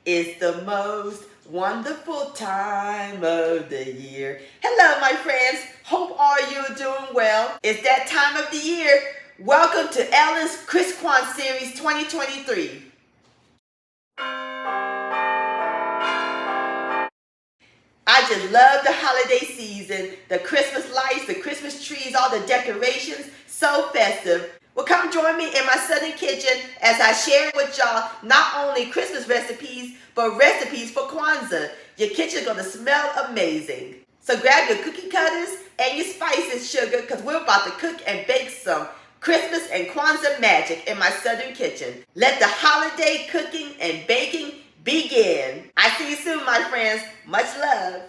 It's the most wonderful time of the year. Hello, my friends. Hope all you are doing well. It's that time of the year. Welcome to Ellen's CHRISTKWAN Series 2023. I just love the holiday season, the Christmas lights, the Christmas trees, all the decorations, so festive. Well, come join me in my southern kitchen as I share with y'all not only Christmas recipes, but recipes for Kwanzaa. Your kitchen's gonna smell amazing. So grab your cookie cutters and your spices, sugar, because we're about to cook and bake some Christmas and Kwanzaa magic in my southern kitchen. Let the holiday cooking and baking begin. I see you soon, my friends. Much love.